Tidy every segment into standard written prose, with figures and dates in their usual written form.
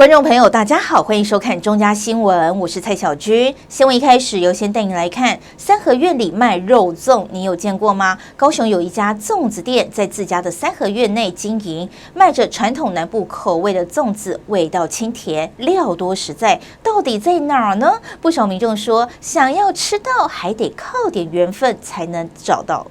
观众朋友，大家好，欢迎收看中嘉新闻，我是蔡小军。新闻一开始，优先带你来看三合院里卖肉粽，你有见过吗？高雄有一家粽子店，在自家的三合院内经营，卖着传统南部口味的粽子，味道清甜，料多实在。到底在哪儿呢？不少民众说，想要吃到，还得靠点缘分才能找到。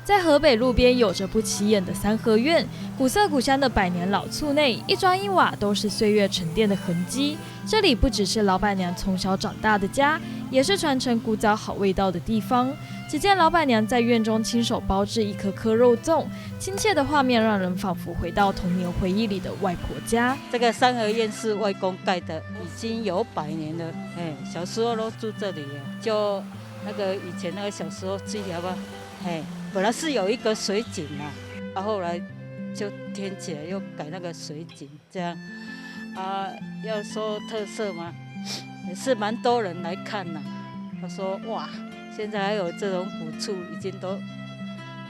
在河北路边有着不起眼的三合院，古色古香的百年老厝内，一砖一瓦都是岁月沉淀的痕迹。这里不只是老板娘从小长大的家，也是传承古早好味道的地方。只见老板娘在院中亲手包制一颗颗肉粽，亲切的画面让人仿佛回到童年回忆里的外婆家。这个三合院是外公盖的，已经有100年了。小时候都住这里了，就那个以前那个小时候这条吧，本来是有一个水井啊，后来就填起来又改那个水井，这样啊，要说特色嘛，也是蛮多人来看呐。他说哇，现在还有这种古厝，已经都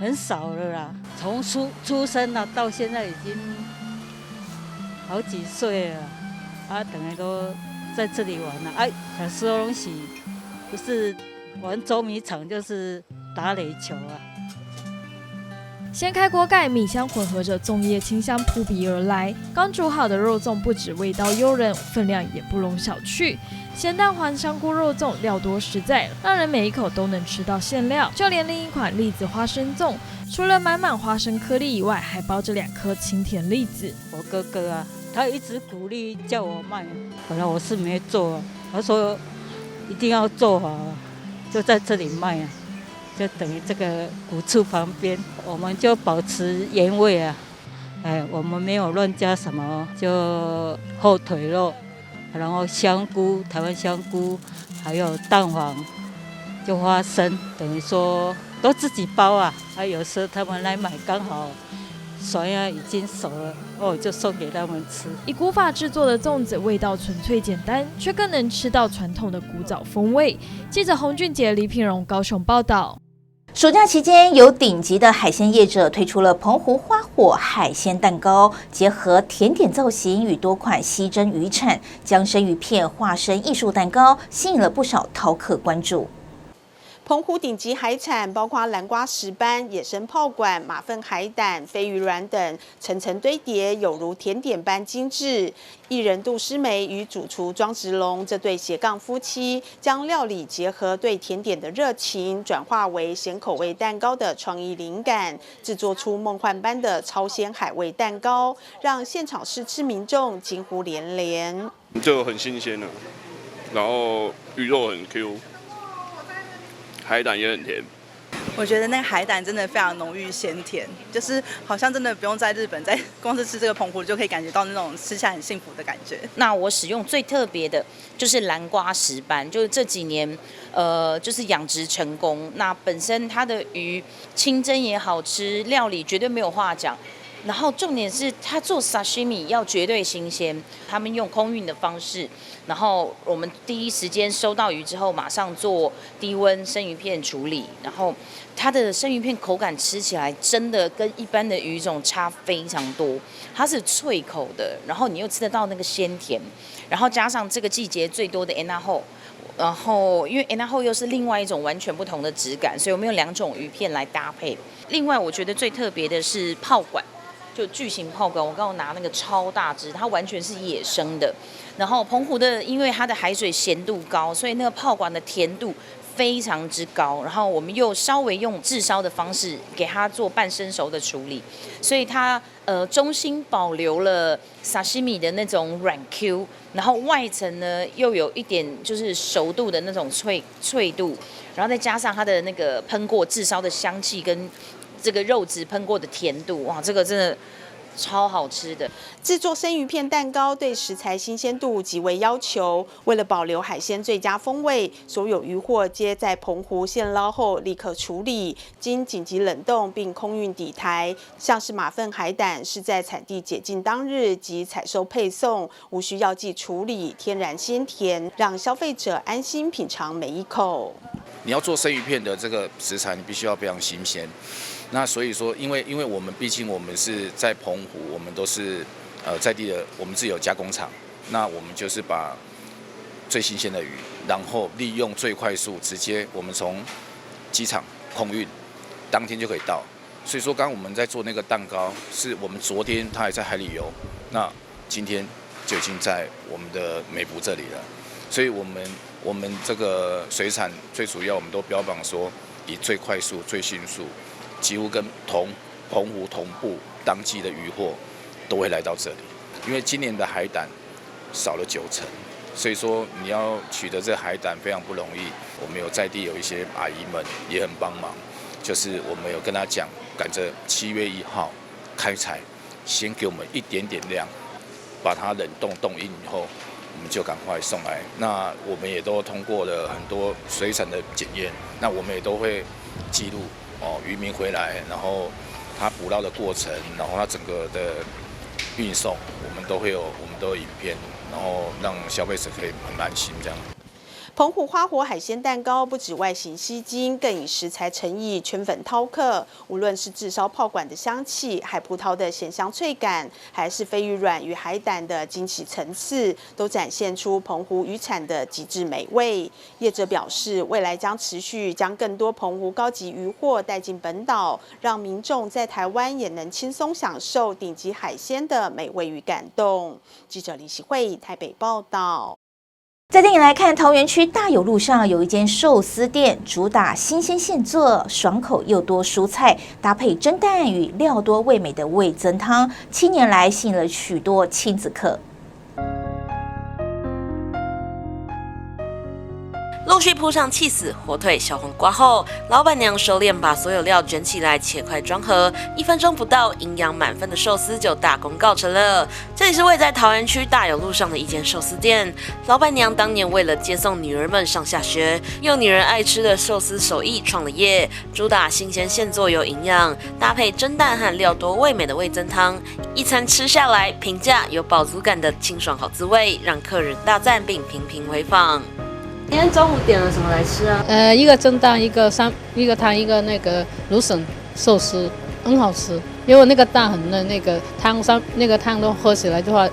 很少了啦。从出生啊到现在已经好几岁了啊，等于都在这里玩了。小时候东西不是玩捉迷藏，就是打垒球啊。掀开锅盖，米香混合着粽叶清香扑鼻而来。刚煮好的肉粽不止味道诱人，分量也不容小觑。咸蛋黄香菇肉粽料多实在，让人每一口都能吃到馅料。就连另一款栗子花生粽，除了满满花生颗粒以外，还包着2颗清甜栗子。我哥哥啊，他一直鼓励叫我卖，本来我是没做啊，他说一定要做好，就在这里卖啊。就等于这个古厝旁边，我们就保持原味啊，我们没有乱加什么，就后腿肉，然后香菇，台湾香菇，还有蛋黄，就花生，等于说都自己包啊。有时候他们来买，刚好酸呀已经熟了，就送给他们吃。以古法制作的粽子，味道纯粹简单，却更能吃到传统的古早风味。记者洪俊杰、李品荣高雄报道。暑假期间，有顶级的海鲜业者推出了澎湖花火海鲜蛋糕，结合甜点造型与多款溪珍渔产，将生鱼片化身艺术蛋糕，吸引了不少饕客关注。澎湖顶级海产包括蓝瓜石斑、野生炮管、马粪海胆、飞鱼卵等，层层堆叠，有如甜点般精致。艺人杜诗梅与主厨庄植龙这对斜杠夫妻，将料理结合对甜点的热情，转化为咸口味蛋糕的创意灵感，制作出梦幻般的超鲜海味蛋糕，让现场试吃民众惊呼连连。就很新鲜了，然后鱼肉很 Q。海胆也很甜，我觉得那个海胆真的非常浓郁鲜甜，就是好像真的不用在日本，在光是吃这个澎湖就可以感觉到那种吃起来很幸福的感觉。那我使用最特别的就是蓝瓜石斑，就是这几年就是养殖成功。那本身它的鱼清蒸也好吃，料理绝对没有话讲。然后重点是它做 sashimi 要绝对新鲜，他们用空运的方式，然后我们第一时间收到鱼之后，马上做低温生鱼片处理，然后它的生鱼片口感吃起来真的跟一般的鱼种差非常多，它是脆口的，然后你又吃得到那个鲜甜，然后加上这个季节最多的 anaho。然后，因为 anaho 又是另外一种完全不同的质感，所以我们用2种鱼片来搭配。另外，我觉得最特别的是炮管。就巨型炮管，我刚刚拿那个超大只，它完全是野生的。然后澎湖的，因为它的海水咸度高，所以那个炮管的甜度非常之高。然后我们又稍微用炙烧的方式给它做半生熟的处理，所以它中心保留了沙西米的那种软 Q， 然后外层呢又有一点就是熟度的那种脆度，然后再加上它的那个喷过炙烧的香气跟这个肉质喷过的甜度，哇，这个真的超好吃的。制作生鱼片蛋糕对食材新鲜度极为要求，为了保留海鲜最佳风味，所有渔获皆在澎湖现捞后立刻处理，经紧急冷冻并空运抵台。像是马粪海胆是在产地解禁当日即采收配送，无需药剂处理，天然鲜甜，让消费者安心品尝每一口。你要做生鱼片的这个食材，你必须要非常新鲜。那所以说，因为我们毕竟我们是在澎湖，我们都是在地的我们自己有加工厂，那我们就是把最新鲜的鱼，然后利用最快速，直接我们从机场空运，当天就可以到。所以说，刚刚我们在做那个蛋糕，是我们昨天它还在海里游，那今天就已经在我们的美孚这里了。所以我们这个水产最主要，我们都标榜说以最快速、最迅速，几乎跟澎湖同步，当季的渔货都会来到这里。因为今年的海胆少了90%，所以说你要取得这个海胆非常不容易。我们有在地有一些阿姨们也很帮忙，就是我们有跟他讲，赶着7月1号开采，先给我们一点点量，把它冷冻冻硬以后，我们就赶快送来。那我们也都通过了很多水产的检验，那我们也都会记录渔民回来，然后他捕捞的过程，然后他整个的运送，我们都有影片，然后让消费者可以很安心这样。澎湖花火海鲜蛋糕不止外形吸睛，更以食材诚意圈粉饕客。无论是炙烧炮管的香气、海葡萄的咸香脆感，还是飞鱼卵与海胆的惊喜层次，都展现出澎湖渔产的极致美味。业者表示，未来将持续将更多澎湖高级渔货带进本岛，让民众在台湾也能轻松享受顶级海鲜的美味与感动。记者林喜慧台北报道。再带你来看，桃园区大有路上有一间寿司店，主打新鲜现做、爽口又多蔬菜，搭配蒸蛋与料多味美的味噌汤，7年来吸引了许多亲子客。陆续铺上起司、火腿、小黄瓜后，老板娘熟练把所有料卷起来，切块装盒，1分钟不到，营养满分的寿司就大功告成了。这里是位在桃园区大有路上的一间寿司店，老板娘当年为了接送女儿们上下学，用女人爱吃的寿司手艺创了业，主打新鲜现做有营养，搭配蒸蛋和料多味美的味噌汤，一餐吃下来，平价有饱足感的清爽好滋味，让客人大赞并频频回访。今天中午点了什么来吃啊？一个蒸蛋，一个汤，一个那个芦笋寿司，很好吃。因为那个蛋很嫩，那个汤都喝起来的话，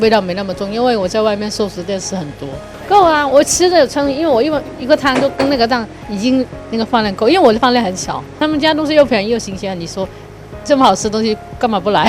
味道没那么重。因为我在外面寿司店吃很多，够啊，我吃的撑，因为我一个汤就跟那个蛋已经那个饭量够，因为我的饭量很小。他们家东西又便宜又新鲜，你说这么好吃的东西干嘛不来？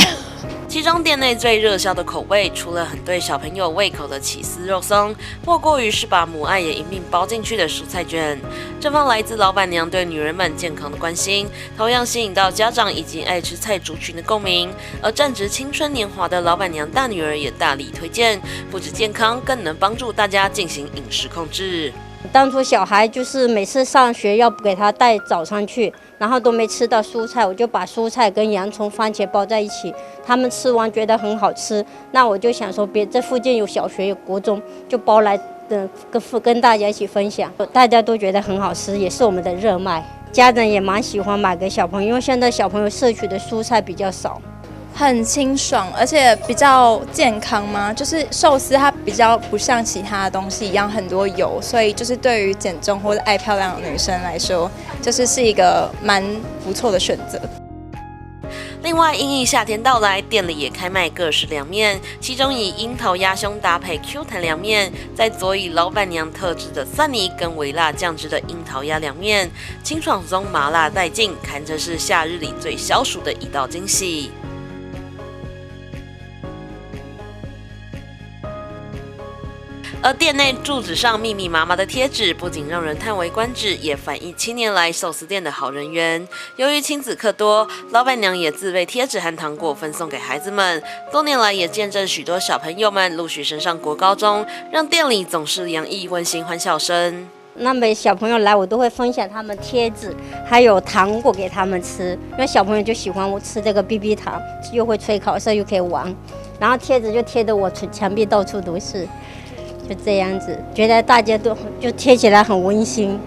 其中店内最热销的口味，除了很对小朋友胃口的起司肉松，莫过于是把母爱也一并包进去的蔬菜卷。这方来自老板娘对女人们健康的关心，同样吸引到家长以及爱吃菜族群的共鸣。而正值青春年华的老板娘大女儿也大力推荐，不止健康，更能帮助大家进行饮食控制。当初小孩就是每次上学要给他带早餐去，然后都没吃到蔬菜，我就把蔬菜跟洋葱、番茄包在一起，他们吃完觉得很好吃，那我就想说，这附近有小学有国中，就包来跟大家一起分享，大家都觉得很好吃，也是我们的热卖，家长也蛮喜欢买给小朋友，因为现在小朋友摄取的蔬菜比较少。很清爽，而且比较健康嘛，就是寿司它比较不像其他的东西一样很多油，所以就是对于减重或者爱漂亮的女生来说，是一个蛮不错的选择。另外，因应夏天到来，店里也开卖各式凉面，其中以樱桃鸭胸搭配 Q 弹凉面，再佐以老板娘特制的蒜泥跟微辣酱汁的樱桃鸭凉面，清爽中麻辣带劲，堪称是夏日里最消暑的一道惊喜。而店内柱子上密密麻麻的贴纸，不仅让人叹为观止，也反映7年来寿司店的好人缘。由于亲子客多，老板娘也自备贴纸和糖果分送给孩子们。多年来也见证许多小朋友们陆续升上国高中，让店里总是洋溢温馨欢笑声。那每小朋友来，我都会分享他们贴纸，还有糖果给他们吃，因为小朋友就喜欢我吃这个 BB 糖，又会吹口哨又可以玩，然后贴纸就贴得我墙壁到处都是。就这样子，觉得大家都就贴起来很温馨。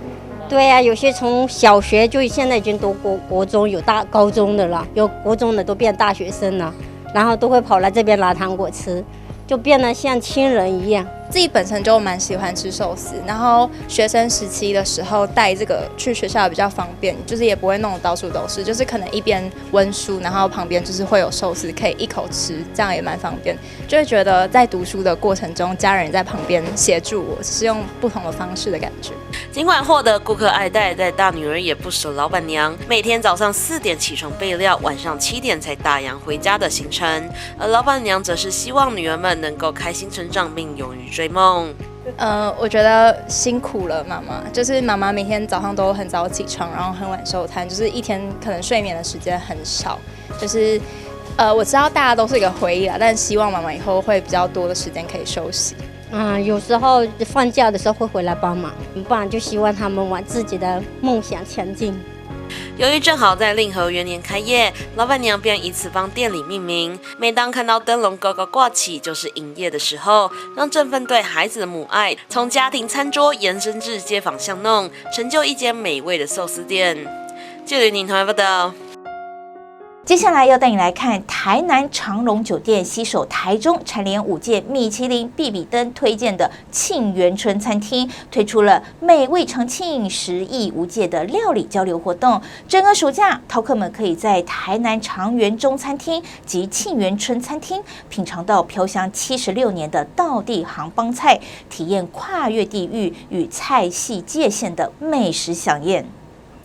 对呀、有些从小学就现在已经读国中，有高中的了，有国中的都变大学生了，然后都会跑来这边拿糖果吃，就变得像亲人一样。自己本身就蛮喜欢吃寿司，然后学生时期的时候带这个去学校比较方便，就是也不会弄得到处都是，就是可能一边温书，然后旁边就是会有寿司可以一口吃，这样也蛮方便。就会觉得在读书的过程中，家人在旁边协助我，只是用不同的方式的感觉。尽管获得顾客爱戴，但大女儿也不舍老板娘每天早上4点起床备料，晚上7点才打烊回家的行程。而老板娘则是希望女儿们能够开心成长，并勇于追梦。我觉得辛苦了妈妈，就是妈妈每天早上都很早起床，然后很晚收摊，就是一天可能睡眠的时间很少。就是我知道大家都是一个回忆啦，但希望妈妈以后会比较多的时间可以休息。有时候放假的时候会回来帮忙，不然就希望他们往自己的梦想前进。由于正好在令和元年开业，老板娘便以此帮店里命名。每当看到灯笼高高挂起，就是营业的时候，让这份对孩子的母爱从家庭餐桌延伸至街坊巷弄，成就一间美味的寿司店。记者林同报道。接下来要带你来看台南长荣酒店携手台中蝉联5届米其林必比登推荐的沁园春餐厅，推出了美味长庆10亿无界的料理交流活动。整个暑假，饕客们可以在台南长园中餐厅及沁园春餐厅品尝到飘香76年的道地杭帮菜，体验跨越地域与菜系界限的美食飨宴。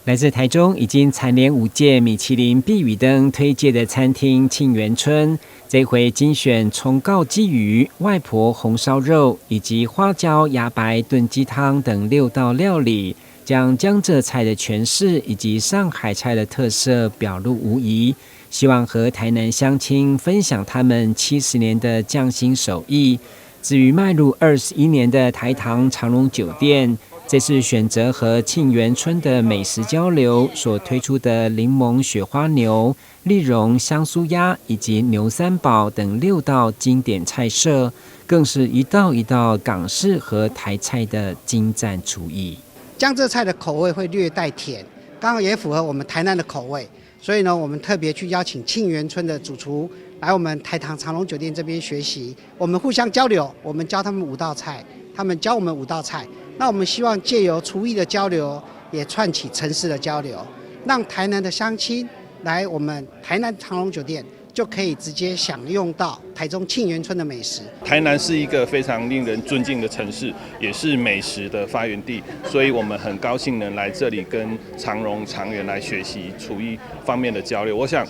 来自台中已经蝉联5届米其林必比登推荐的餐厅沁园春，这回精选葱告鲫鱼、外婆红烧肉以及花椒芽白炖鸡汤等6道料理，将江浙菜的诠释以及上海菜的特色表露无遗，希望和台南乡亲分享他们70年的匠心手艺。至于迈入21年的台糖长荣酒店，这次选择和沁园春的美食交流所推出的柠檬雪花牛、丽蓉香酥鸭以及牛三宝等6道经典菜色，更是一道一道港式和台菜的精湛厨艺。江浙菜的口味会略带甜，刚好也符合我们台南的口味，所以呢，我们特别去邀请沁园春的主厨来我们台糖长荣酒店这边学习，我们互相交流，我们教他们5道菜，他们教我们5道菜。那我们希望借由厨艺的交流，也串起城市的交流，让台南的乡亲来我们台南长荣酒店，就可以直接享用到台中沁园春的美食。台南是一个非常令人尊敬的城市，也是美食的发源地，所以我们很高兴能来这里跟长荣、长园来学习厨艺方面的交流。我想，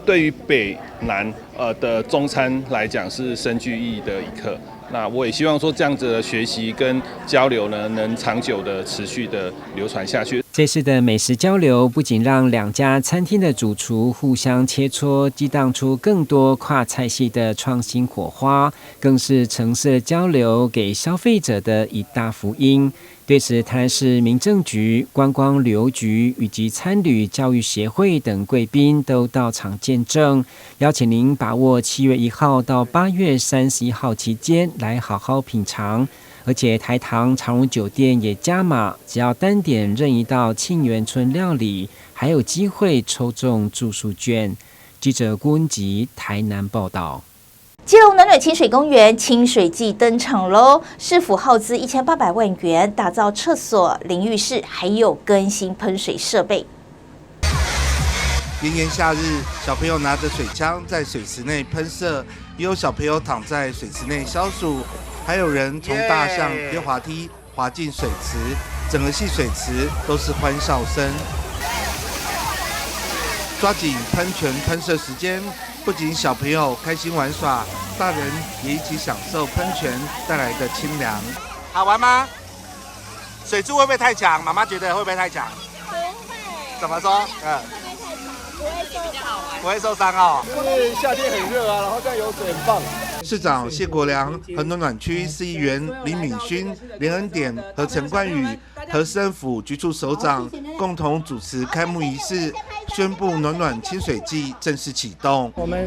对于北南的中餐来讲，是深具意义的一课。那我也希望说，这样子的学习跟交流呢，能长久的、持续的流传下去。这次的美食交流不仅让2家餐厅的主厨互相切磋，激荡出更多跨菜系的创新火花，更是城市的交流给消费者的一大福音。对此，台南市民政局、观光旅游局以及餐旅教育协会等贵宾都到场见证，邀请您把握7月1号到8月31号期间来好好品尝。而且台糖长荣酒店也加码，只要单点任一道沁园春料理，还有机会抽中住宿券。记者郭文吉台南报道。基隆暖暖清水公园清水季登场喽！市府耗资1800万元打造厕所、淋浴室，还有更新喷水设备。炎炎夏日，小朋友拿着水枪在水池内喷射，也有小朋友躺在水池内消暑，还有人从大象溜滑梯滑进水池，整个戏水池都是欢笑声。抓紧喷泉喷射时间，不仅小朋友开心玩耍，大人也一起享受喷泉带来的清凉。好玩吗？水柱会不会太强？妈妈觉得会不会太强？不会。怎么说？不会受伤哦。就是夏天很热啊，然后这样有水很棒。市长谢国良和暖暖区市议员林敏勋、连恩典和陈冠宇和市政府局处首长共同主持开幕仪式，宣布暖暖清水季正式启动。我们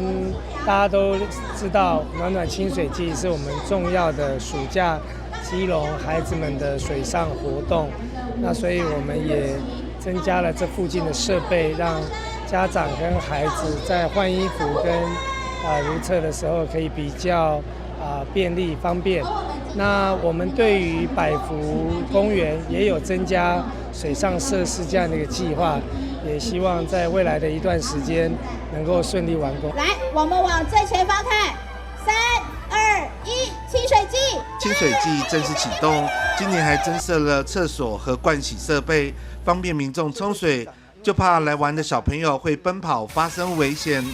大家都知道，暖暖清水季是我们重要的暑假基隆孩子们的水上活动，那所以我们也增加了这附近的设备，让家长跟孩子在换衣服跟如厕的时候可以比较便利方便。那我们对于百福公园也有增加水上设施这样的一个计划，也希望在未来的一段时间能够顺利完工。来，我们往最前方看，3、2、1，清水季！清水季正式启动，今年还增设了厕所和盥洗设备，方便民众冲水，就怕来玩的小朋友会奔跑发生危险。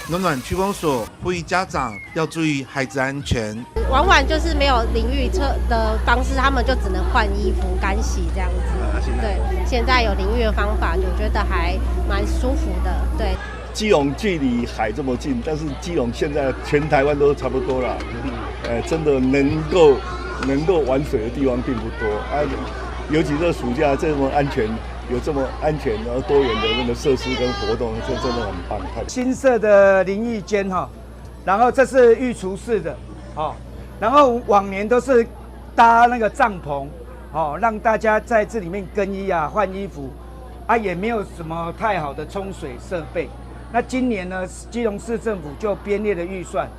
暖暖区公所呼吁家长要注意孩子安全。往往就是没有淋浴车的方式，他们就只能换衣服、干洗这样子。对，现在有淋浴的方法，我觉得还蛮舒服的。对。基隆距离海这么近，但是基隆现在全台湾都差不多了。真的能够玩水的地方并不多啊，尤其这暑假这么安全。有这么安全然后多元的那个设施跟活动，这真的很棒。新设的淋浴间哈，然后这是御厨式的，然后往年都是搭那个帐篷，让大家在这里面更衣啊、换衣服，也没有什么太好的冲水设备。那今年呢，基隆市政府就编列了预算，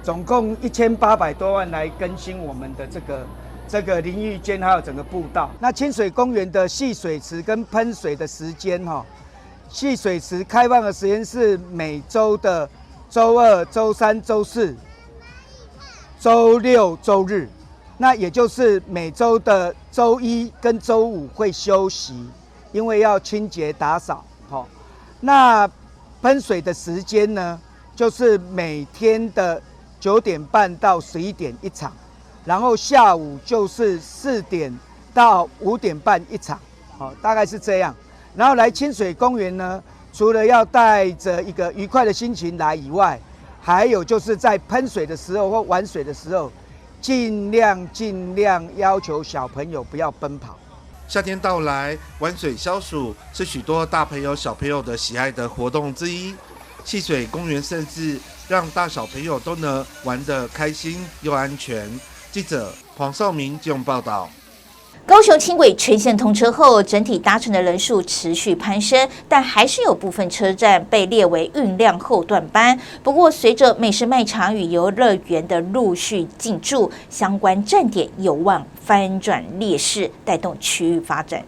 总共1800多万来更新我们的这个淋浴间还有整个步道。那清水公园的戏水池跟喷水的时间戏水池开放的时间是每周的周2、周3、周4、周6、周日，那也就是每周的周1跟周5会休息，因为要清洁打扫。那喷水的时间呢，就是每天的9点半到11点一场。然后下午就是4点到5点半一场，大概是这样。然后来清水公园呢，除了要带着一个愉快的心情来以外，还有就是在喷水的时候或玩水的时候，尽量要求小朋友不要奔跑。夏天到来，玩水消暑是许多大朋友小朋友的喜爱的活动之一。戏水公园甚至让大小朋友都能玩得开心又安全。记者黄少明基隆报道。高雄轻轨全线通车后，整体搭乘的人数持续攀升，但还是有部分车站被列为运量后段班。不过，随着美食卖场与游乐园的陆续进驻，相关站点有望翻转劣势，带动区域发展。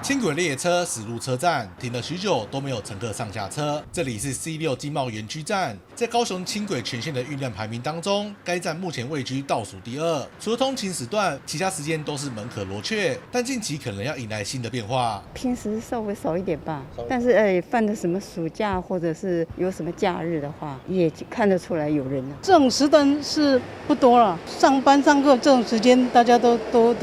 轻轨列车驶入车站，停了许久都没有乘客上下车。这里是 C6 经贸园区站，在高雄轻轨全线的运量排名当中，该站目前位居倒数第2。除了通勤时段，其他时间都是门可罗雀。但近期可能要迎来新的变化。平时稍微少一点吧，但是放的什么暑假或者是有什么假日的话，也看得出来有人了。这种时段是不多了，上班上课这种时间大家都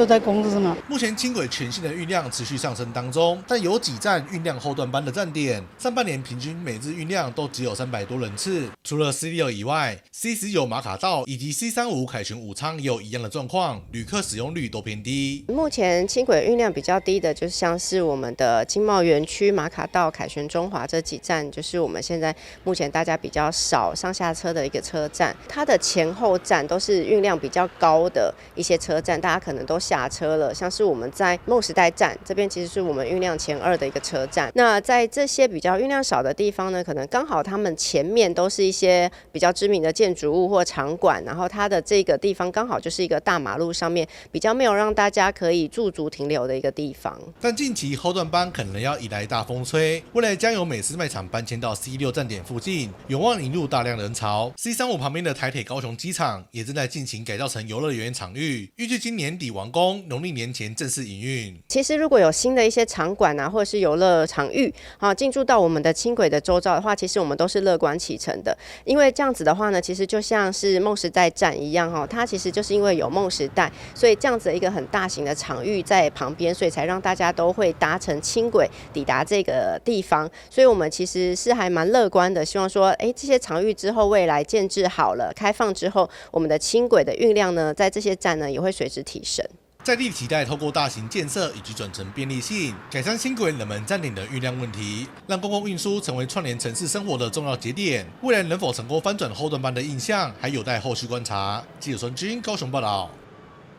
在公司嘛。目前轻轨全线的运量持续上升当中，但有几站运量后段班的站点，上半年平均每日运量都只有300多人次。除了 C6 以外 ，C19 马卡道以及 C35 凯旋武昌也有一样的状况，旅客使用率都偏低。目前轻轨运量比较低的，就像是我们的经贸园区、马卡道、凯旋中华这几站，就是我们现在目前大家比较少上下车的一个车站。它的前后站都是运量比较高的一些车站，大家可能都下车了。像是我们在梦时代站这边，其实是我们运量前2的一个车站。那在这些比较运量少的地方呢，可能刚好他们前面都是一些比较知名的建筑物或场馆，然后它的这个地方刚好就是一个大马路上面，比较没有让大家可以驻足停留的一个地方。但近期后段班可能要迎来大风吹，未来将有美食卖场搬迁到 C6 站点附近，有望引入大量人潮。C35 旁边的台铁高雄机场也正在进行改造成游乐园场域，预计今年底完工，农历年前正式营运。其实如果有新的一些场馆或者是游乐场域进驻到我们的轻轨的周遭的话，其实我们都是乐观其成的。因为这样子的话呢，其实就像是梦时代站一样它其实就是因为有梦时代，所以这样子的一个很大型的场域在旁边，所以才让大家都会搭乘轻轨抵达这个地方。所以我们其实是还蛮乐观的，希望说这些场域之后未来建制好了开放之后，我们的轻轨的运量呢在这些站呢也会随之提升。在地期待透过大型建设以及转乘便利性，改善轻轨冷门站点的运量问题，让公共运输成为串联城市生活的重要节点。未来能否成功翻转后段班的印象，还有待后续观察。记者孙军高雄报道。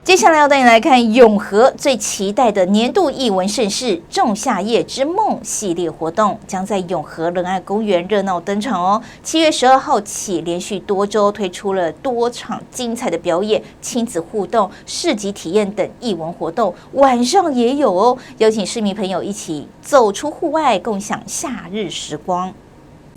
接下来要带你来看永和最期待的年度艺文盛事“仲夏夜之梦”系列活动，将在永和仁爱公园热闹登场哦。7月12号起，连续多周推出了多场精彩的表演、亲子互动、市集体验等艺文活动，晚上也有哦。邀请市民朋友一起走出户外，共享夏日时光。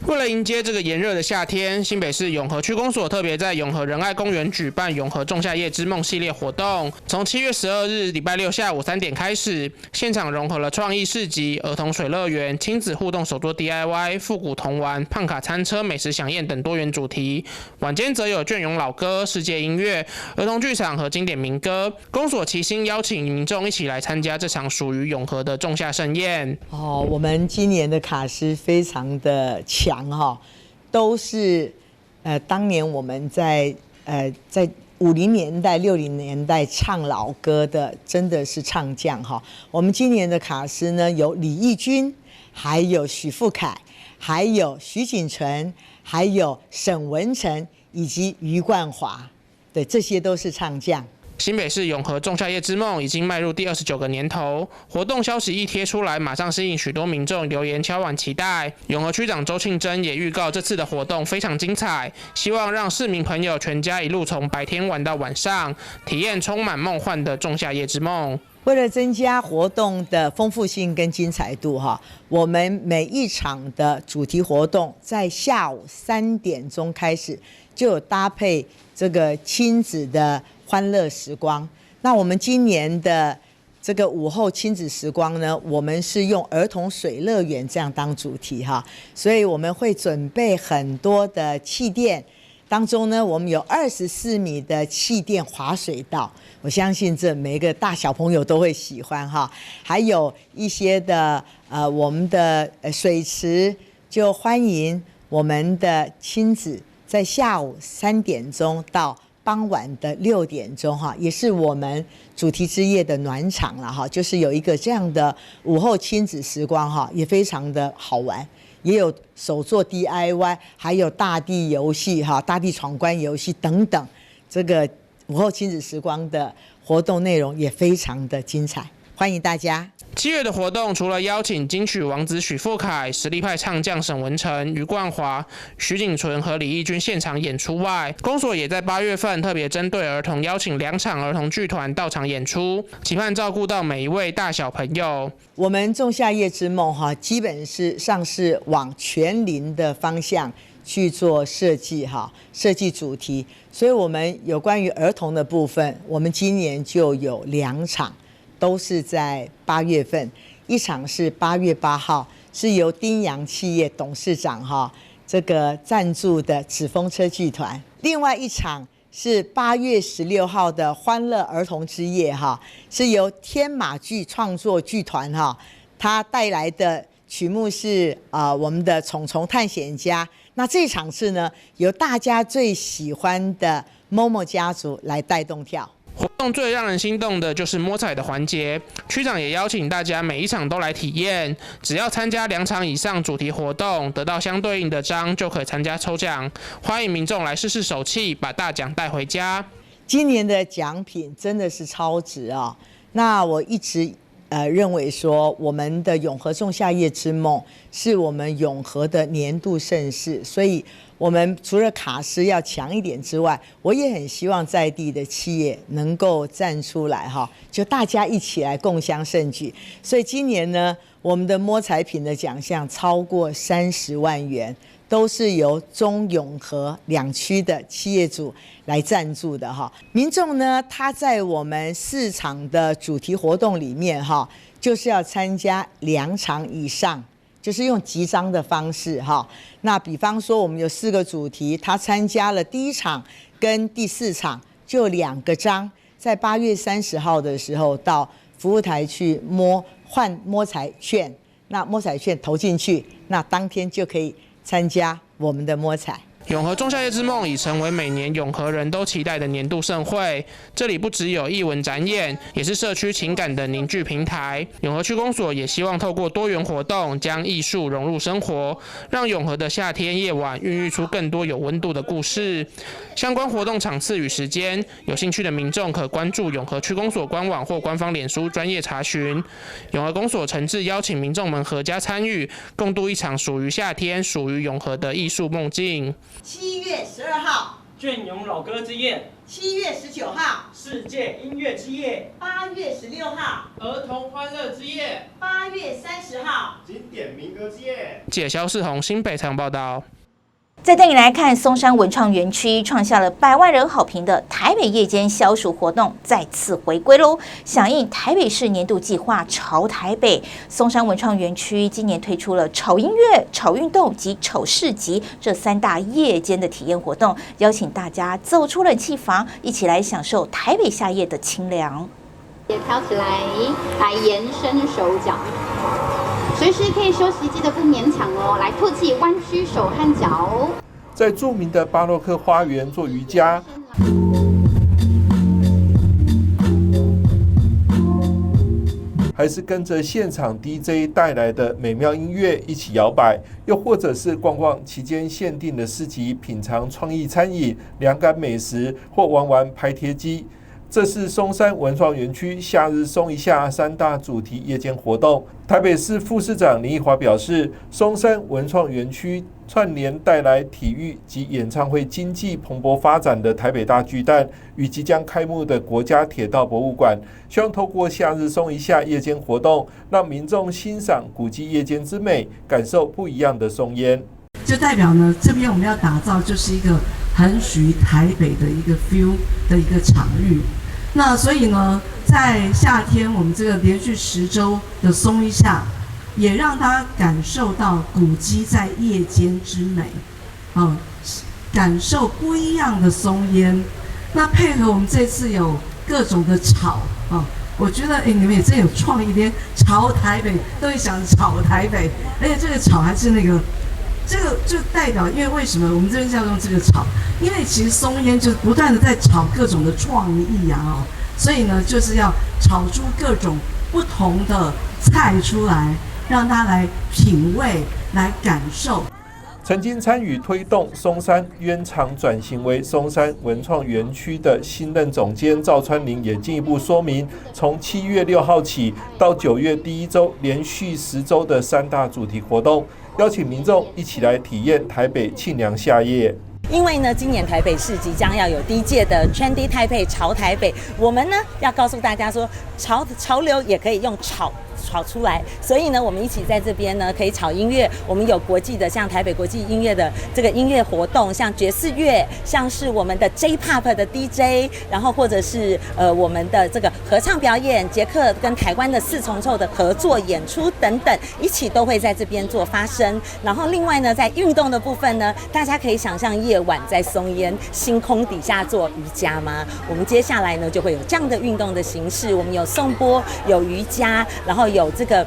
为了迎接这个炎热的夏天，新北市永和区公所特别在永和仁爱公园举办永和仲夏夜之梦系列活动，从7月12日礼拜六下午3点开始，现场融合了创意市集、儿童水乐园、亲子互动手作 DIY、复古童玩、胖卡餐车、美食飨宴等多元主题。晚间则有隽永老歌、世界音乐、儿童剧场和经典民歌。公所齐心邀请民众一起来参加这场属于永和的仲夏盛宴。我们今年的卡司非常的强。都是当年我们在50年代、60年代唱老歌的，真的是唱将哈。我们今年的卡司呢，有李翊君，还有许富凯，还有徐锦纯，还有沈文成以及余冠华，对，这些都是唱将。新北市永和仲夏夜之梦已经迈入第29个年头，活动消息一贴出来，马上吸引许多民众留言敲碗期待。永和区长周庆珍也预告这次的活动非常精彩，希望让市民朋友全家一路从白天玩到晚上，体验充满梦幻的仲夏夜之梦。为了增加活动的丰富性跟精彩度我们每一场的主题活动在下午3点钟开始，就有搭配这个亲子的欢乐时光。那我们今年的这个午后亲子时光呢，我们是用儿童水乐园这样当主题所以我们会准备很多的气垫，当中呢，我们有24米的气垫滑水道，我相信这每一个大小朋友都会喜欢还有一些的我们的水池，就欢迎我们的亲子在下午3点钟到傍晚的6点钟也是我们主题之夜的暖场了就是有一个这样的午后亲子时光也非常的好玩。也有手作 DIY， 还有大地游戏大地闯关游戏等等，这个午后亲子时光的活动内容也非常的精彩，欢迎大家。7月的活动除了邀请金曲王子许富凯、实力派唱将沈文成、余冠华、徐锦纯和李翊君现场演出外，公所也在8月份特别针对儿童邀请2场儿童剧团到场演出，期盼照顾到每一位大小朋友。我们仲夏夜之梦基本上是往全龄的方向去做设计设计主题，所以我们有关于儿童的部分，我们今年就有2场。都是在8月份，一场是8月8号，是由丁洋企业董事长这个赞助的纸风车剧团；另外一场是8月16号的欢乐儿童之夜是由天马剧创作剧团它带来的曲目是我们的虫虫探险家。那这场次呢，由大家最喜欢的 Momo 家族来带动跳。活动最让人心动的就是摸彩的环节，区长也邀请大家每一场都来体验，只要参加2场以上主题活动，得到相对应的章就可以参加抽奖。欢迎民众来试试手气，把大奖带回家。今年的奖品真的是超值那我一直认为说，我们的永和仲夏夜之梦是我们永和的年度盛事，所以我们除了卡司要强一点之外，我也很希望在地的企业能够站出来就大家一起来共襄盛举。所以今年呢，我们的摸彩品的奖项超过30万元，都是由中永和2区的企业主来赞助的民众呢，他在我们4场的主题活动里面就是要参加2场以上，就是用集章的方式那比方说我们有4个主题，他参加了第1场跟第4场就2个章，在8月30号的时候到服务台去换摸彩券，那摸彩券投进去，那当天就可以参加我们的摸彩。永和仲夏夜之梦已成为每年永和人都期待的年度盛会。这里不只有艺文展演，也是社区情感的凝聚平台。永和区公所也希望透过多元活动，将艺术融入生活，让永和的夏天夜晚孕育出更多有温度的故事。相关活动场次与时间，有兴趣的民众可关注永和区公所官网或官方脸书专业查询。永和公所诚挚邀请民众们合家参与，共度一场属于夏天、属于永和的艺术梦境。7月12号，隽永老歌之夜；7月19号，世界音乐之夜；8月16号，儿童欢乐之夜；8月30号，经典民歌之夜。记者肖世宏新北采访报道。再带你来看松山文创园区创下了100万人好评的台北夜间消暑活动再次回归喽！响应台北市年度计划潮台北，松山文创园区今年推出了潮音乐、潮运动及潮市集这3大夜间的体验活动，邀请大家走出冷气房，一起来享受台北夏夜的清凉。也飘起来，来延伸手脚。随时可以休息，记得不勉强哦。来吐气，弯曲手和脚。在著名的巴洛克花园做瑜伽，还是跟着现场 DJ 带来的美妙音乐一起摇摆，又或者是逛逛期间限定的市集，品尝创意餐饮、凉感美食，或玩玩拍贴机。这是松山文创园区夏日松一下3大主题夜间活动。台北市副市长林奕华表示，松山文创园区串联带来体育及演唱会经济蓬勃发展的台北大巨蛋与即将开幕的国家铁道博物馆，希望透过夏日松一下夜间活动，让民众欣赏古迹夜间之美，感受不一样的松烟。就代表呢，这边我们要打造就是一个很属于台北的一个 feel 的一个场域。那所以呢，在夏天我们这个连续10周的松一下，也让大家感受到古迹在夜间之美，感受不一样的松烟。那配合我们这次有各种的草我觉得你们也真有创意，连潮台北都会想炒台北，而且这个炒还是那个。这个就代表，因为为什么我们这边要用这个炒？因为其实松烟就不断的在炒各种的创意啊，所以呢，就是要炒出各种不同的菜出来，让大家来品味、来感受。曾经参与推动松山鸢场转型为松山文创园区的新任总监赵川林也进一步说明，从7月6号起到9月第1周，连续10周的3大主题活动。邀请民众一起来体验台北沁凉夏夜。因为呢，今年台北市即将要有第1届的 Trendy 台北潮台北，我们呢要告诉大家说，潮流也可以用炒出来，所以呢，我们一起在这边呢可以炒音乐。我们有国际的，像台北国际音乐的这个音乐活动，像爵士乐，像是我们的 J-Pop 的 DJ， 然后或者是我们的这个合唱表演，捷克跟台湾的4重奏的合作演出等等，一起都会在这边做发生。然后另外呢，在运动的部分呢，大家可以想象夜晚在松烟星空底下做瑜伽吗？我们接下来呢就会有这样的运动的形式，我们有颂钵，有瑜伽，然后有这个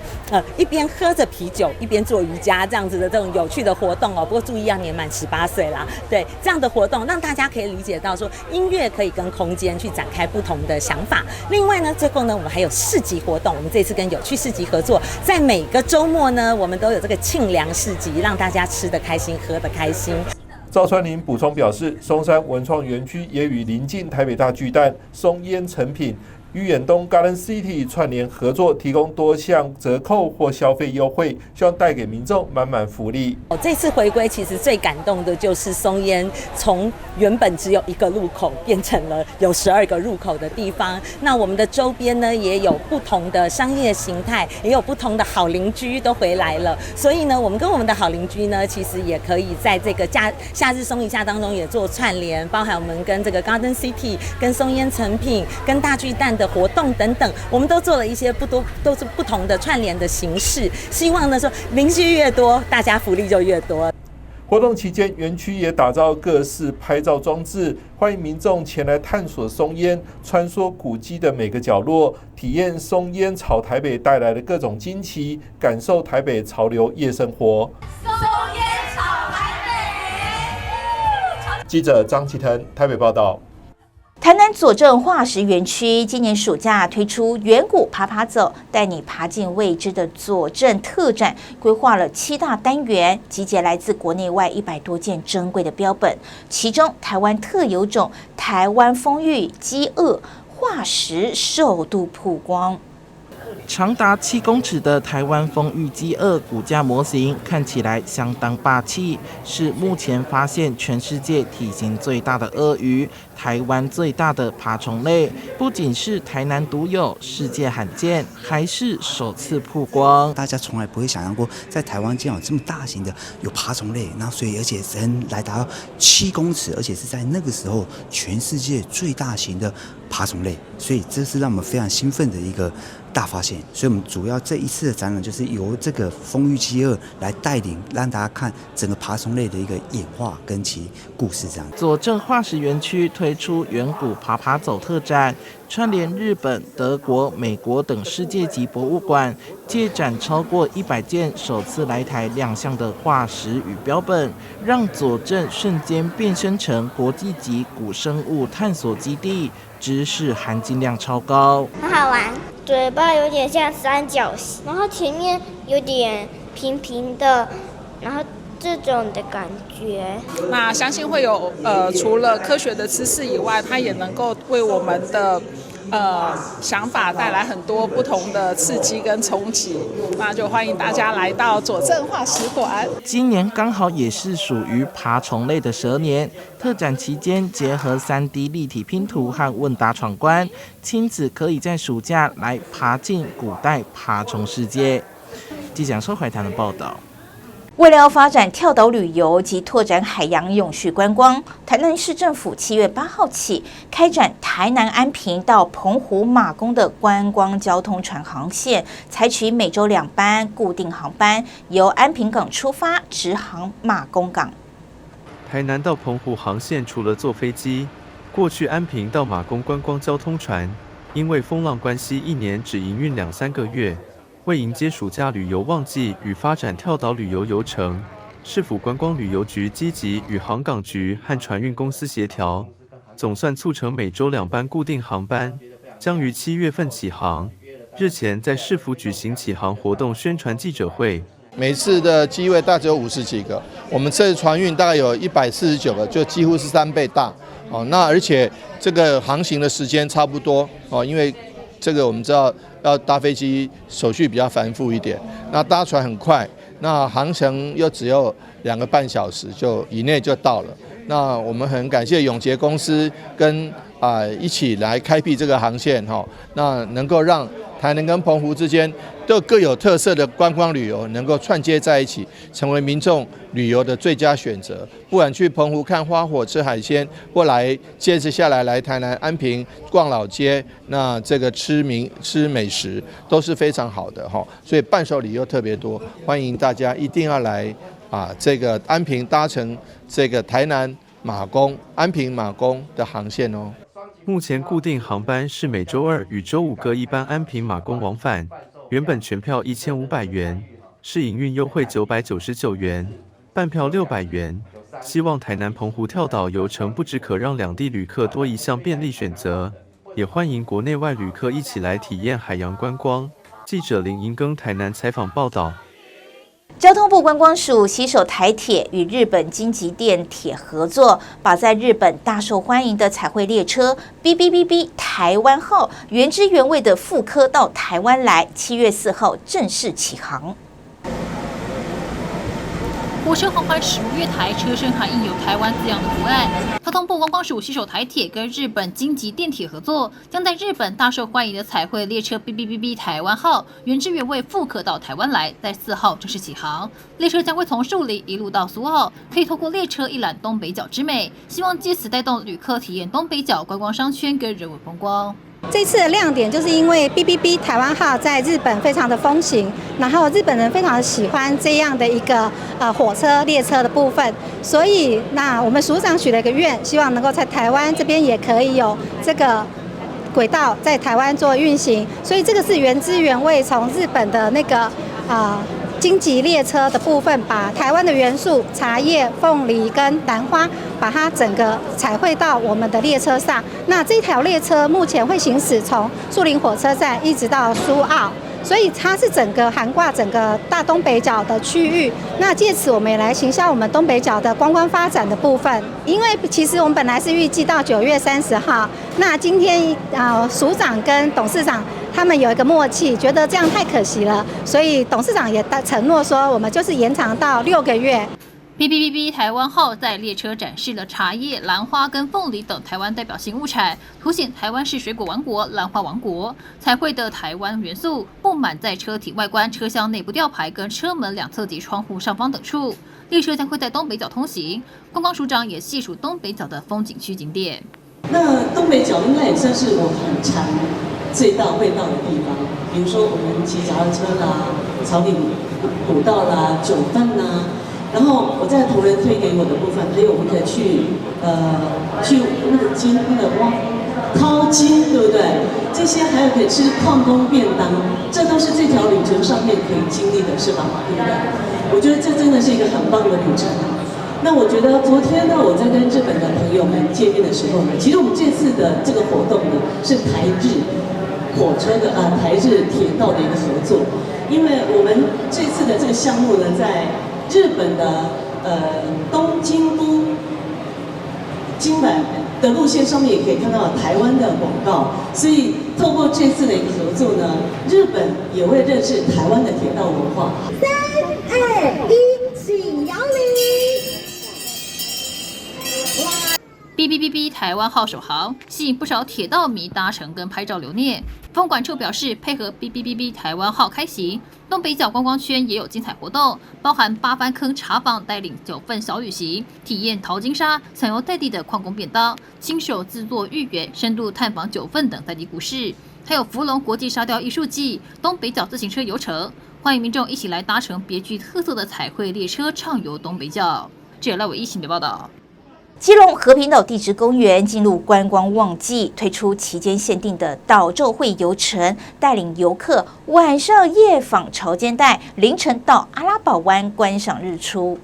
一边喝着啤酒一边做瑜伽这样子的这种有趣的活动哦。不过注意要年满18岁啦。对，这样的活动让大家可以理解到说，音乐可以跟空间去展开不同的想法。另外呢，最后呢，我们还有市集活动。我们这次跟有趣市集合作，在每个周末呢，我们都有这个沁凉市集，让大家吃得开心，喝得开心。赵川林补充表示，松山文创园区也与邻近台北大巨蛋松烟成品与远东 Garden City 串联合作，提供多项折扣或消费优惠，希望带给民众满满福利。这次回归其实最感动的就是松烟从原本只有1个入口变成了有12个入口的地方。那我们的周边呢也有不同的商业形态，也有不同的好邻居都回来了。所以呢，我们跟我们的好邻居呢，其实也可以在这个夏日松一下当中也做串联，包含我们跟这个 Garden City、跟松烟成品、跟大巨蛋的活动等等，我们都做了一些都是不同的串联的形式，希望呢说邻居越多，大家福利就越多。活动期间，园区也打造各式拍照装置，欢迎民众前来探索松烟，穿梭古迹的每个角落，体验松烟潮台北带来的各种惊奇，感受台北潮流夜生活。松烟潮台北。记者张启腾台北报道。台南左镇化石园区今年暑假推出远古爬爬走，带你爬进未知的左镇特展，规划了7大单元，集结来自国内外100多件珍贵的标本，其中台湾特有种台湾丰裕鸡鳄化石首度曝光。长达7公尺的台湾丰裕鸡鳄骨架模型看起来相当霸气，是目前发现全世界体型最大的鳄鱼，台湾最大的爬虫类，不仅是台南独有、世界罕见，还是首次曝光。大家从来不会想象过，在台湾竟然有这么大型的有爬虫类，那所以而且人来达到7公尺，而且是在那个时候全世界最大型的爬虫类，所以这是让我们非常兴奋的一个大发现。所以我们主要这一次的展览就是由这个丰裕鸡鳄来带领，让大家看整个爬虫类的一个演化跟其故事这样。左镇化石园区推出远古爬爬走特展，串联日本、德国、美国等世界级博物馆，借展超过100件首次来台亮相的化石与标本，让左镇瞬间变身成国际级古生物探索基地，知识含金量超高。很好玩，嘴巴有点像三角形，然后前面有点平平的，然后这种的感觉。那相信会有除了科学的知识以外，它也能够为我们的想法带来很多不同的刺激跟冲击。那就欢迎大家来到左镇化石馆。今年刚好也是属于爬虫类的蛇年，特展期间结合3D 立体拼图和问答闯关，亲子可以在暑假来爬进古代爬虫世界。记者收怀谈的报道。为了要发展跳岛旅游及拓展海洋永续观光，台南市政府7月8号起开展台南安平到澎湖马公的观光交通船航线，采取每周2班固定航班，由安平港出发，直航马公港。台南到澎湖航线除了坐飞机，过去安平到马公观光交通船，因为风浪关系，1年只营运2-3个月。为迎接暑假旅游旺季与发展跳岛旅游游程，市府观光旅游局积极与航港局和船运公司协调，总算促成每周2班固定航班，将于7月份起航。日前在市府举行起航活动宣传记者会。每次的机位大概只有50几个，我们这次船运大概有149个，就几乎是3倍大。那而且这个航行的时间差不多因为这个我们知道要搭飞机手续比较繁复一点，那搭船很快，那航程又只有2个半小时以内就到了。那我们很感谢永捷公司跟一起来开辟这个航线那能够让台南跟澎湖之间都各有特色的观光旅游能够串接在一起，成为民众旅游的最佳选择。不管去澎湖看花火、吃海鲜，或来接着下来台南安平逛老街，那这个吃美食都是非常好的所以伴手礼又特别多，欢迎大家一定要来这个安平搭乘这个台南马公安平马公的航线哦。目前固定航班是每周2与周5各1班安平马公往返，原本全票1500元，试营运优惠999元，半票600元。希望台南澎湖跳岛游程不只可让两地旅客多一项便利选择，也欢迎国内外旅客一起来体验海洋观光。记者林银庚台南采访报道。交通部观光署携手台铁与日本京急电铁合作，把在日本大受欢迎的彩绘列车 BBBB 台湾号原汁原味的复刻到台湾来，7月4号正式起航。火车缓缓驶入月台，车身还印有台湾字样的图案。交通部观光署携手台铁跟日本京急电铁合作，将在日本大受欢迎的彩绘列车 BBBB 台湾号原汁原味复刻到台湾来，在4号正式起航。列车将会从树林一路到苏澳，可以透过列车一览东北角之美，希望借此带动旅客体验东北角观光商圈跟人文风光。这次的亮点就是因为 BBB 台湾号在日本非常的风行，然后日本人非常的喜欢这样的一个火车列车的部分，所以那我们署长许了一个愿，希望能够在台湾这边也可以有这个轨道在台湾做运行，所以这个是原汁原味从日本的那个荆棘列车的部分，把台湾的元素茶叶、凤梨跟兰花，把它整个彩绘到我们的列车上。那这条列车目前会行驶从树林火车站一直到苏澳。所以它是整个涵盖整个大东北角的区域。那借此我们也来行销我们东北角的观光发展的部分。因为其实我们本来是预计到9月30号，那今天署长跟董事长他们有一个默契，觉得这样太可惜了，所以董事长也承诺说，我们就是延长到6个月。BBBB 台湾号在列车展示了茶叶、兰花跟凤梨等台湾代表性物产，凸显台湾是水果王国、兰花王国。彩绘的台湾元素布满在车体外观、车厢内部吊牌跟车门两侧及窗户上方等处。列车将会在东北角通行。观光署长也细数东北角的风景区景点。那东北角应该也算是我很常最会到的地方，比如说我们骑脚踏车啦、草岭古道啦、酒贩啦。然后我在同仁推给我的部分，还有我们可以去那个金那个掏金，对不对？这些还有可以吃矿工便当，这都是这条旅程上面可以经历的，是吧？对不对？我觉得这真的是一个很棒的旅程。那我觉得昨天呢，我在跟日本的朋友们见面的时候呢，其实我们这次的这个活动呢，是台日火车的台日铁道的一个合作，因为我们这次的这个项目呢，在日本的东京都金板的路线上面也可以看到台湾的广告，所以透过这次的一个合作呢，日本也会认识台湾的铁道文化。3、2、1，请摇铃。BBBB 台湾号首航，吸引不少铁道迷搭乘跟拍照留念。风管处表示，配合 BBBB 台湾号开行，东北角观光圈也有精彩活动，包含8番坑茶坊带领9份小旅行，体验淘金沙，享用在地的矿工便当，亲手制作芋圆，深度探访9份等在地故事，还有福隆国际沙雕艺术季、东北角自行车游程，欢迎民众一起来搭乘别具特色的彩绘列车畅游东北角。这有赖伟一新的报道。基隆和平岛地质公园进入观光旺季，推出期间限定的岛昼会游程，带领游客晚上夜访潮间带，凌晨到阿拉堡湾观赏日出。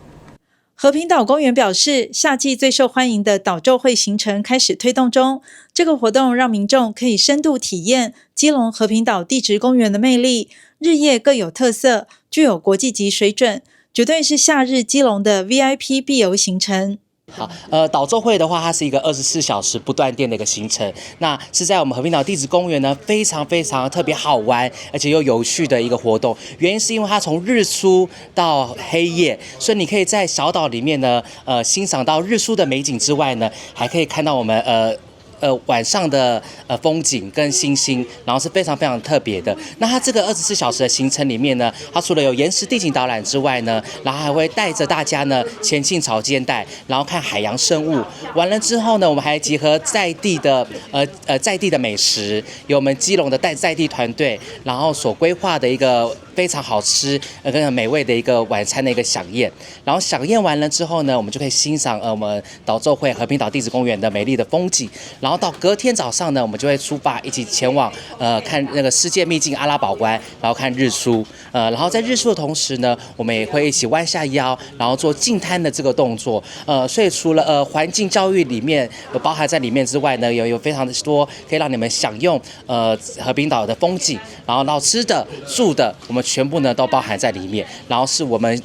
和平岛公园表示，夏季最受欢迎的岛昼会行程开始推动中。这个活动让民众可以深度体验基隆和平岛地质公园的魅力，日夜各有特色，具有国际级水准，绝对是夏日基隆的 VIP 必游行程。好，岛昼会的话，它是一个24小时不断电的一个行程。那是在我们和平岛地质公园呢，非常特别好玩，而且又有趣的一个活动。原因是因为它从日出到黑夜，所以你可以在小岛里面呢，欣赏到日出的美景之外呢，还可以看到我们晚上的风景跟星星，然后是非常特别的。那它这个24小时的行程里面呢，它除了有岩石地景导览之外呢，然后还会带着大家呢前进潮间带，然后看海洋生物。完了之后呢，我们还结合在地的美食，有我们基隆的在地团队，然后所规划的一个非常好吃跟很美味的一个晚餐的一个享宴。然后享宴完了之后呢，我们就可以欣赏我们岛昼会和平岛地质公园的美丽的风景。然后到隔天早上呢，我们就会出发一起前往看那个世界秘境阿拉堡湾，然后看日出。然后在日出的同时呢，我们也会一起弯下腰，然后做净滩的这个动作。所以除了环境教育里面包含在里面之外呢，有非常多可以让你们享用和平岛的风景，然后到吃的住的，我们全部呢都包含在里面。然后是我们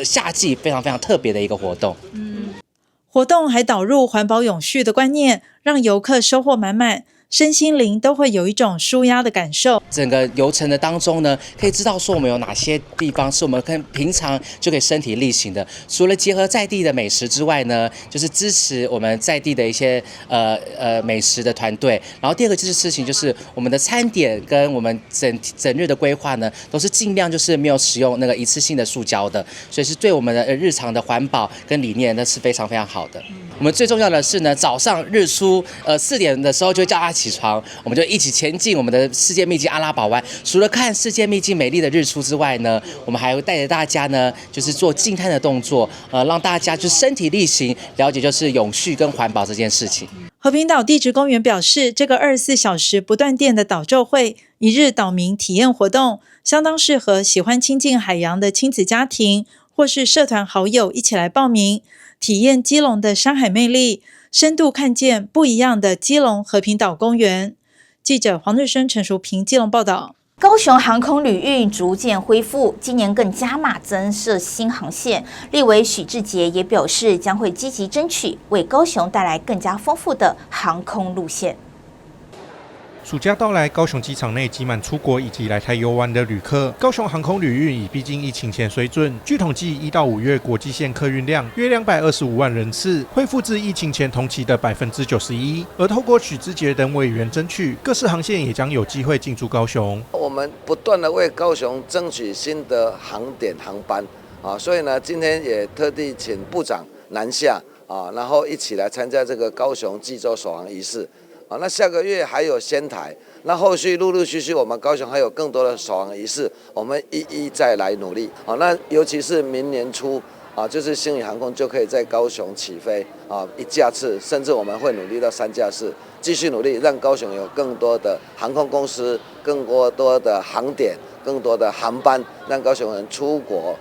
夏季非常特别的一个活动。活动还导入环保永续的观念，让游客收获满满，身心灵都会有一种抒压的感受。整个游程的当中呢，可以知道说我们有哪些地方是我们平常就可以身体力行的。除了结合在地的美食之外呢，就是支持我们在地的一些美食的团队。然后第二个事情就是我们的餐点跟我们整日的规划呢，都是尽量就是没有使用那个一次性的塑胶的，所以是对我们的日常的环保跟理念呢是非常好的。我们最重要的是呢，早上日出4点的时候就会叫他起床，我们就一起前进我们的世界秘境阿拉堡湾。除了看世界秘境美丽的日出之外呢，我们还会带着大家呢，就是做净滩的动作，让大家就身体力行，了解就是永续跟环保这件事情。和平岛地质公园表示，这个24小时不断电的岛昼会一日岛民体验活动，相当适合喜欢亲近海洋的亲子家庭或是社团好友一起来报名，体验基隆的山海魅力，深度看见不一样的基隆和平岛公园。记者黄日升、陈淑平基隆报道。高雄航空旅运逐渐恢复，今年更加码增设新航线。立委许智杰也表示，将会积极争取为高雄带来更加丰富的航空路线。暑假到来，高雄机场内挤满出国以及来台游玩的旅客。高雄航空旅运已逼近疫情前水准。据统计，1到5月国际线客运量约225万人次，恢复至疫情前同期的91%。而透过许智杰等委员争取，各式航线也将有机会进驻高雄。我们不断的为高雄争取新的航点航班啊，所以呢，今天也特地请部长南下啊，然后一起来参加这个高雄济州首航仪式。那下个月还有仙台，那后续陆陆续续我们高雄还有更多的首航仪式，我们一一再来努力。那尤其是明年初就是星宇航空就可以在高雄起飞1架次，甚至我们会努力到3架次，继续努力让高雄有更多的航空公司、更多的航点、更多的航班，让高雄人出国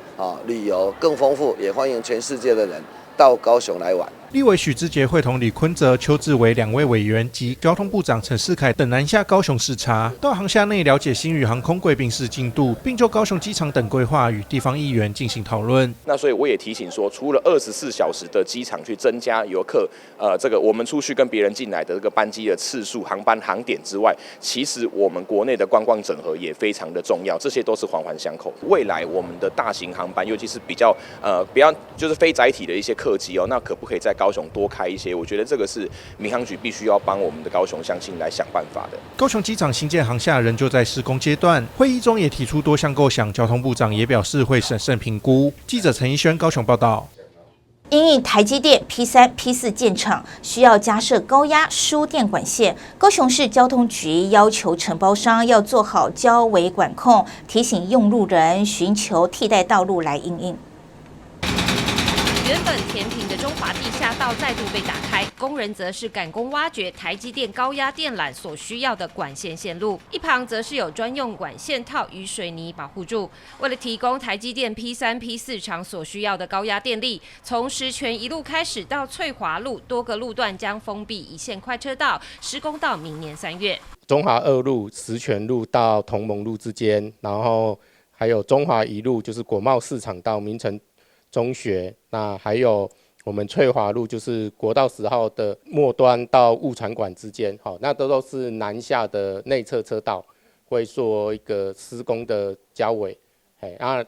旅游更丰富，也欢迎全世界的人到高雄来玩。立委许智杰会同李坤哲、邱志伟2位委员及交通部长陈世凯等南下高雄视察，到航厦内了解星宇航空贵宾室进度，并就高雄机场等规划与地方议员进行讨论。那所以我也提醒说，除了24小时的机场去增加游客，这个我们出去跟别人进来的这个班机的次数、航班航点之外，其实我们国内的观光整合也非常的重要，这些都是环环相扣。未来我们的大型航班，尤其是比较就是非载体的一些客机那可不可以在高雄多开一些？我觉得这个是民航局必须要帮我们的高雄乡亲来想办法的。高雄机场新建航厦仍旧在施工阶段，会议中也提出多项构想，交通部长也表示会审慎评估。记者陈怡轩高雄报道。因应台积电 P3、P4 建厂需要加设高压输电管线，高雄市交通局要求承包商要做好交维管控，提醒用路人寻求替代道路来因应。原本填平的中华地下道再度被打开，工人则是赶工挖掘台积电高压电缆所需要的管线线路，一旁则是有专用管线套与水泥保护住。为了提供台积电 P3、P4 厂所需要的高压电力，从石泉一路开始到翠华路，多个路段将封闭一线快车道，施工到明年3月。中华2路、石泉路到同盟路之间，然后还有中华1路，就是国贸市场到明诚中学，那还有我们翠华路，就是国道10号的末端到物传馆之间，那都是南下的内侧车道，会做一个施工的交围，那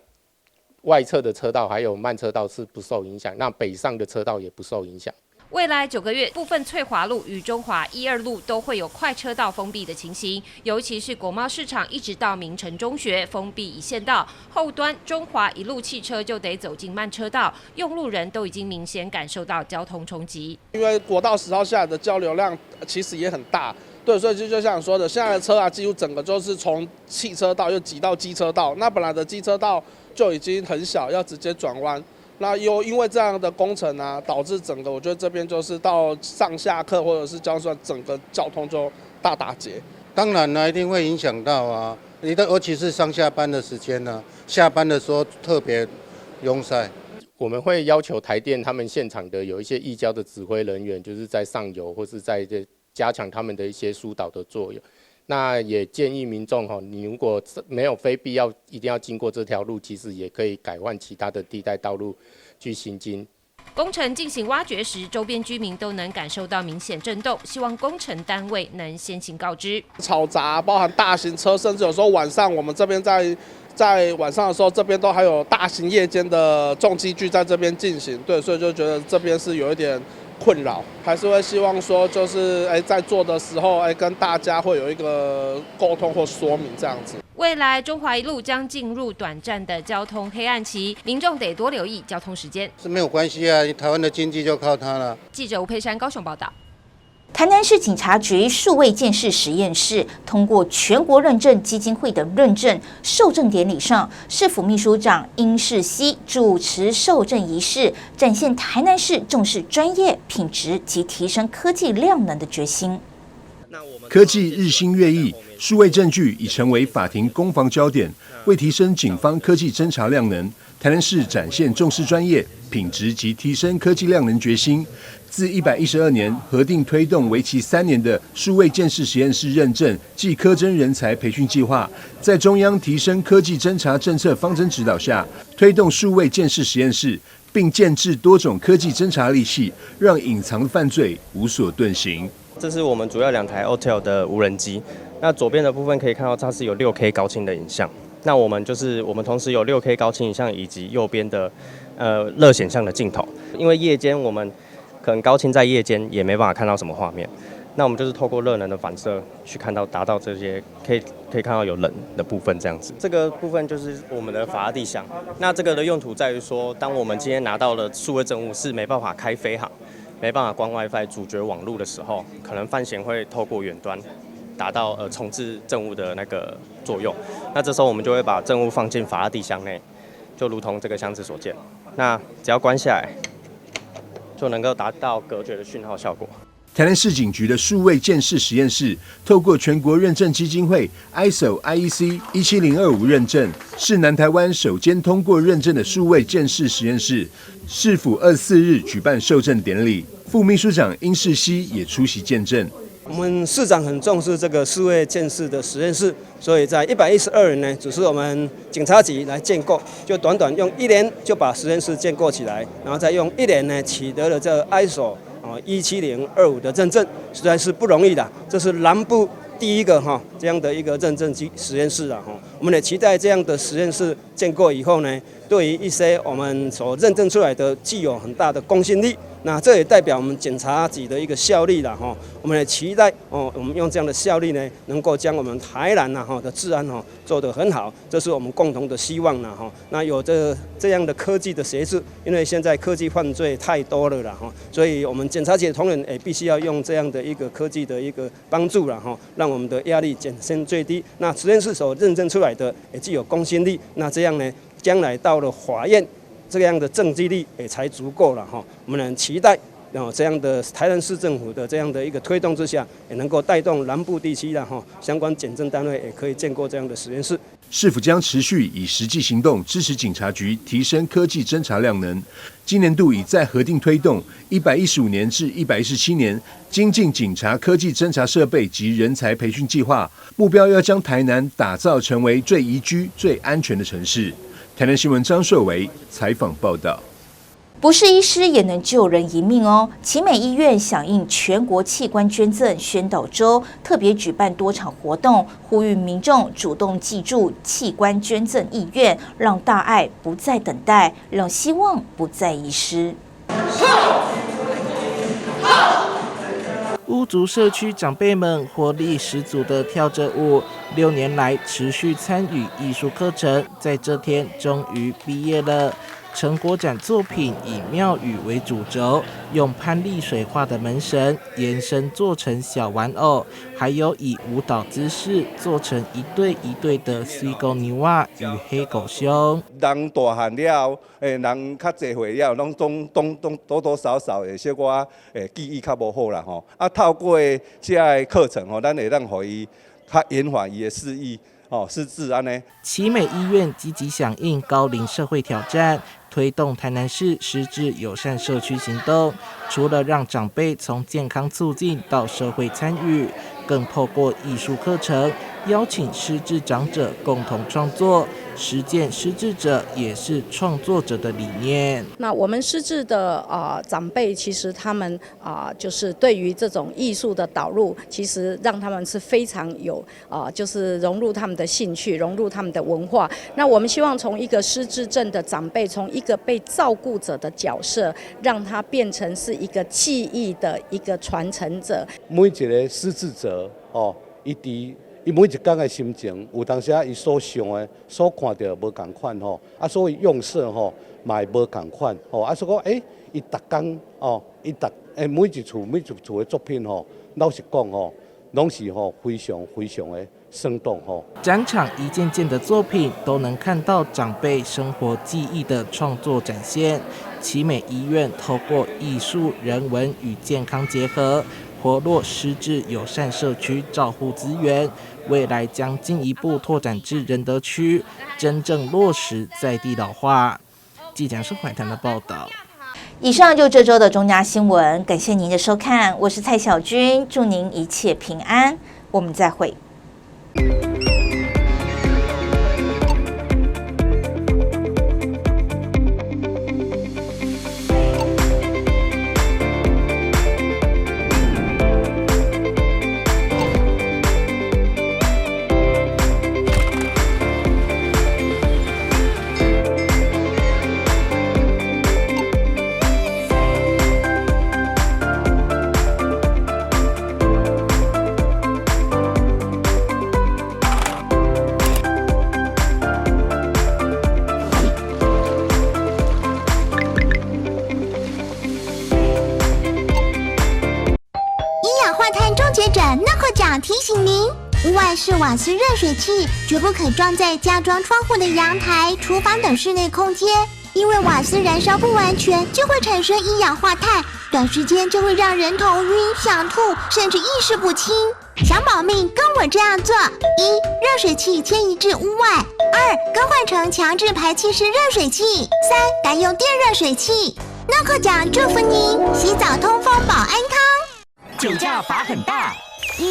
外侧的车道还有慢车道是不受影响，那北上的车道也不受影响。未来9个月，部分翠华路与中华1、2路都会有快车道封闭的情形，尤其是国贸市场一直到明诚中学封闭一线道，后端中华1路汽车就得走进慢车道，用路人都已经明显感受到交通冲击。因为国道10号下来的交流量其实也很大，对，所以就像说的，现在的车几乎整个就是从汽车道又挤到机车道，那本来的机车道就已经很小，要直接转弯。那又因为这样的工程导致整个我觉得这边就是到上下课或者是交通整个交通就大打结。当然一定会影响到尤其是上下班的时间下班的时候特别拥塞。我们会要求台电他们现场的有一些义交的指挥人员，就是在上游或是在加强他们的一些疏导的作用。那也建议民众你如果没有非必要一定要经过这条路，其实也可以改换其他的替代道路去行经。工程进行挖掘时，周边居民都能感受到明显震动，希望工程单位能先行告知。嘈杂，包含大型车，甚至有时候晚上我们这边在晚上的时候，这边都还有大型夜间的重机具在这边进行，对，所以就觉得这边是有一点困扰，还是会希望说，就是在做的时候，跟大家会有一个沟通或说明这样子。未来中华1路将进入短暂的交通黑暗期，民众得多留意交通时间。是没有关系台湾的经济就靠它了。记者吴佩珊高雄报道。台南市警察局数位鉴识实验室通过全国认证基金会的认证，授证典礼上，市府秘书长殷世熙主持授证仪式，展现台南市重视专业、品质及提升科技量能的决心。科技日新月异，数位证据已成为法庭攻防焦点。为提升警方科技侦查量能，台南市展现重视专业、品质及提升科技量能决心。自112年核定推动为期3年的数位鉴识实验室认证暨科侦人才培训计划，在中央提升科技侦查政策方针指导下，推动数位鉴识实验室，并建置多种科技侦查利器，让隐藏的犯罪无所遁形。这是我们主要2台 Autel 的无人机。那左边的部分可以看到，它是有6K 高清的影像。那我们同时有6K 高清影像，以及右边的热显像的镜头。因为夜间我们可能高清在夜间也没办法看到什么画面，那我们就是透过热能的反射去看到，达到这些可以看到有冷的部分这样子。这个部分就是我们的法拉第箱。那这个的用途在于说，当我们今天拿到了数位证物是没办法开飞航，没办法关 WiFi 阻绝网路的时候，可能犯嫌会透过远端达到重置证物的那个作用。那这时候我们就会把证物放进法拉第箱内，就如同这个箱子所见。那只要关下来，就能够达到隔绝的讯号效果。台南市警局的数位鉴识实验室，透过全国认证基金会 ISO/IEC 17025认证，是南台湾首间通过认证的数位鉴识实验室。市府24日举办授证典礼，副秘书长殷世熙也出席见证。我们市长很重视这个数位鉴识的实验室，所以在112年呢，只是我们警察局来建构，就短短用1年就把实验室建构起来，然后再用1年呢取得了这 ISO/17025的认证，实在是不容易的。这是南部第一个这样的一个认证实验室啊。我们也期待这样的实验室建构以后呢，对于一些我们所认证出来的具有很大的公信力。那这也代表我们检察局的一个效率了哈，我们也期待我们用这样的效率呢，能够将我们台南的治安做得很好，这是我们共同的希望了哈。那有这样的科技的协助，因为现在科技犯罪太多了啦哈，所以我们检察局的同仁也必须要用这样的一个科技的一个帮助了哈，让我们的压力减轻最低。那实验室所认证出来的也具有公信力，那这样呢，将来到了法院，这样的证据力也才足够了哈。我们很期待，这样的台南市政府的这样的一个推动之下，也能够带动南部地区的相关检证单位也可以建构这样的实验室。市府将持续以实际行动支持警察局提升科技侦查量能。今年度已再核定推动115年至117年精进警察科技侦查设备及人才培训计划，目标要将台南打造成为最宜居、最安全的城市。台南新闻张硕维采访报道。不是医师也能救人一命哦！奇美医院响应全国器官捐赠宣导周，特别举办多场活动，呼吁民众主动记住器官捐赠意愿，让大爱不再等待，让希望不再遗失。乌族社区长辈们活力十足地跳着舞，6年来持续参与艺术课程，在这天终于毕业了。成果展作品以庙宇为主轴，用潘丽水画的门神延伸做成小玩偶，还有以舞蹈姿势做成一对一对的水狗牛仔与黑狗熊。人大汉了，人较侪岁了，拢多多少少会小可记忆较无好啦吼。啊，透过这个课程吼，咱会让互伊较延缓伊的视忆。是自然呢。奇美医院积极响应高龄社会挑战，推动台南市失智友善社区行动。除了让长辈从健康促进到社会参与，更透过艺术课程，邀请失智长者共同创作，实践失智者也是创作者的理念。那我们失智的长辈，其实他们就是对于这种艺术的导入，其实让他们是非常有就是融入他们的兴趣，融入他们的文化。那我们希望从一个失智症的长辈，从一个被照顾者的角色，让他变成是一个记忆的一个传承者。每一个失智者伊每一天的心情，有当时伊所想的、所看到无同款吼，所以用色吼嘛会无同款吼，所以讲伊逐天伊每一处的作品吼，老实讲吼，拢是非常的生动吼。展场一件件的作品都能看到长辈生活记忆的创作展现。奇美医院透过艺术、人文与健康结合，活络失智友善社区照护资源，未来将进一步拓展至仁德区，真正落实在地老化。记者是怀谈的报道。以上就这周的中嘉新闻，感谢您的收看，我是蔡小君，祝您一切平安，我们再会。提醒您，屋外式瓦斯热水器绝不可装在加装窗户的阳台、厨房等室内空间，因为瓦斯燃烧不完全就会产生一氧化碳，短时间就会让人头晕、想吐，甚至意识不清。想保命，跟我这样做：一、热水器迁移至屋外；二、更换成强制排气式热水器；三、改用电热水器。诺克奖祝福您，洗澡通风保安康。酒驾罚很大。